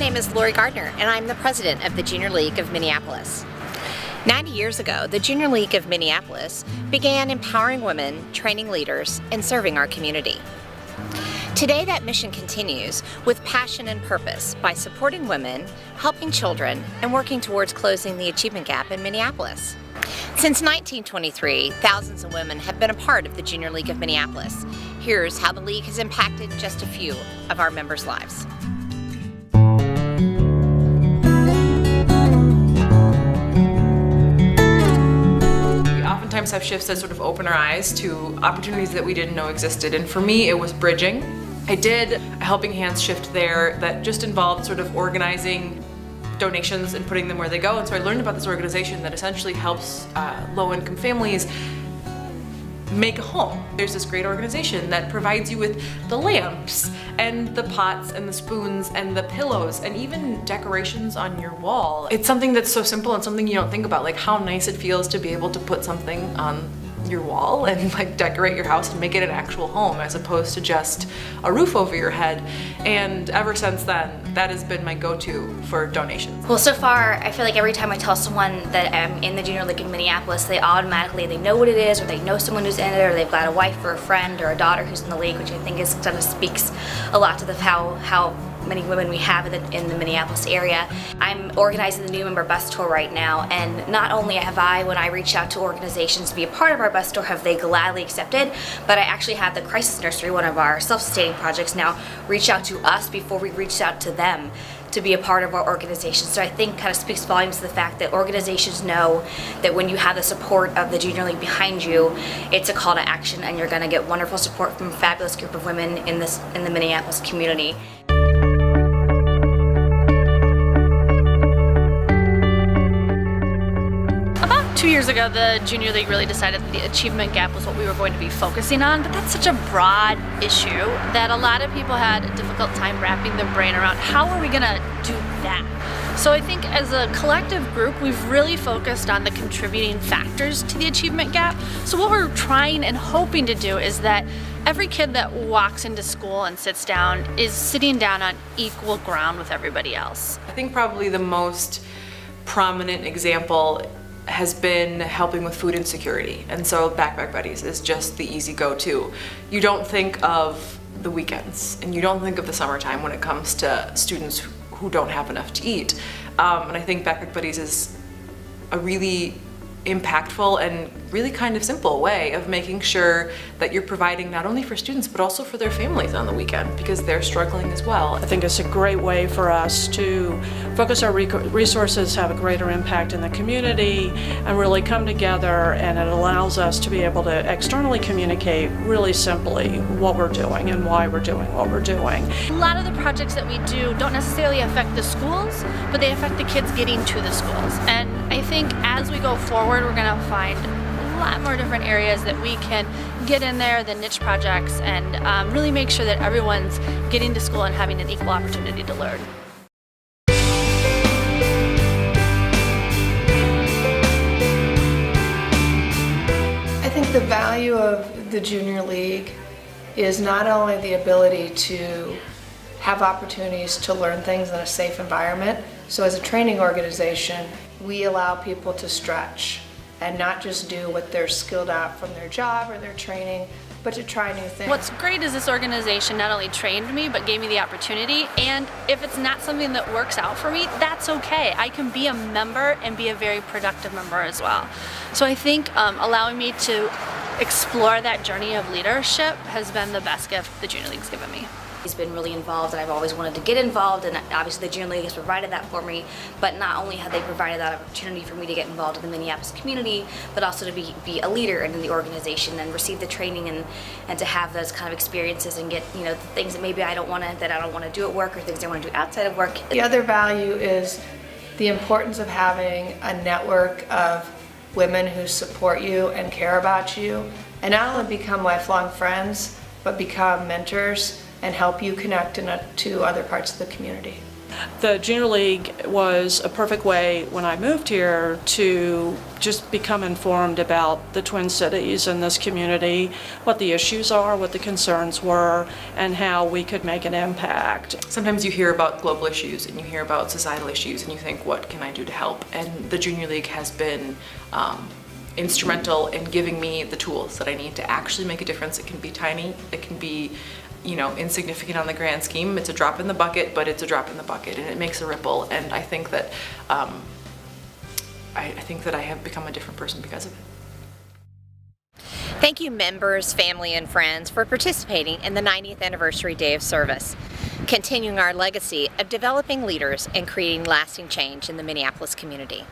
name is Lori Gardner, and I'm the president of the Junior League of Minneapolis. 90 years ago, the Junior League of Minneapolis began empowering women, training leaders, and serving our community. Today, that mission continues with passion and purpose by supporting women, helping children, and working towards closing the achievement gap in Minneapolis. Since 1923, thousands of women have been a part of the Junior League of Minneapolis. Here's how the League has impacted just a few of our members' lives. Oftentimes have shifts that sort of open our eyes to opportunities that we didn't know existed, and for me it was bridging. I did a helping hands shift there that just involved sort of organizing donations and putting them where they go, and so I learned about this organization that essentially helps low-income families make a home. There's this great organization that provides you with the lamps and the pots and the spoons and the pillows and even decorations on your wall. It's something that's so simple and something you don't think about, like how nice it feels to be able to put something on your wall and like decorate your house and make it an actual home as opposed to just a roof over your head. And ever since then, that has been my go-to for donations. Well, so far, I feel like every time I tell someone that I'm in the Junior League in Minneapolis, they know what it is, or they know someone who's in it, or they've got a wife or a friend or a daughter who's in the league, which I think is kind of speaks a lot to how many women we have in the Minneapolis area. I'm organizing the new member bus tour right now, and not only have when I reach out to organizations to be a part of our bus tour, have they gladly accepted, but I actually had the Crisis Nursery, one of our self-sustaining projects, now reach out to us before we reached out to them to be a part of our organization. So I think kind of speaks volumes to the fact that organizations know that when you have the support of the Junior League behind you, it's a call to action, and you're going to get wonderful support from a fabulous group of women in the Minneapolis community. About 2 years ago, the Junior League really decided that the achievement gap was what we were going to be focusing on, but that's such a broad issue that a lot of people had a difficult time wrapping their brain around how are we going to do that. So I think as a collective group, we've really focused on the contributing factors to the achievement gap. So what we're trying and hoping to do is that every kid that walks into school and sits down is sitting down on equal ground with everybody else. I think probably the most prominent example has been helping with food insecurity, and so Backpack Buddies is just the easy go-to. You don't think of the weekends and you don't think of the summertime when it comes to students who don't have enough to eat, and I think Backpack Buddies is a really impactful and really kind of simple way of making sure that you're providing not only for students but also for their families on the weekend, because they're struggling as well. I think it's a great way for us to focus our resources, have a greater impact in the community, and really come together, and it allows us to be able to externally communicate really simply what we're doing and why we're doing what we're doing. A lot of the projects that we do don't necessarily affect the schools, but they affect the kids getting to the schools. And I think as we go forward, we're going to find a lot more different areas that we can get in there, the niche projects, and really make sure that everyone's getting to school and having an equal opportunity to learn. I think the value of the Junior League is not only the ability to have opportunities to learn things in a safe environment. So as a training organization, we allow people to stretch and not just do what they're skilled at from their job or their training, but to try new things. What's great is this organization not only trained me, but gave me the opportunity, and if it's not something that works out for me, that's okay. I can be a member and be a very productive member as well. So I think allowing me to explore that journey of leadership has been the best gift the Junior League's given me. He's been really involved, and I've always wanted to get involved, and obviously the Junior League has provided that for me, but not only have they provided that opportunity for me to get involved in the Minneapolis community, but also to be a leader in the organization and receive the training and to have those kind of experiences and get, the things that maybe I don't want to do at work, or things I want to do outside of work. The other value is the importance of having a network of women who support you and care about you, and not only become lifelong friends, but become mentors and help you connect to other parts of the community. The Junior League was a perfect way when I moved here to just become informed about the Twin Cities and this community, what the issues are, what the concerns were, and how we could make an impact. Sometimes you hear about global issues and you hear about societal issues and you think, what can I do to help? And the Junior League has been instrumental in giving me the tools that I need to actually make a difference. It can be tiny, it can be, you know, insignificant on the grand scheme. It's a drop in the bucket, but it's a drop in the bucket, and it makes a ripple. And I think that I have become a different person because of it. Thank you, members, family, and friends, for participating in the 90th anniversary day of service, continuing our legacy of developing leaders and creating lasting change in the Minneapolis community.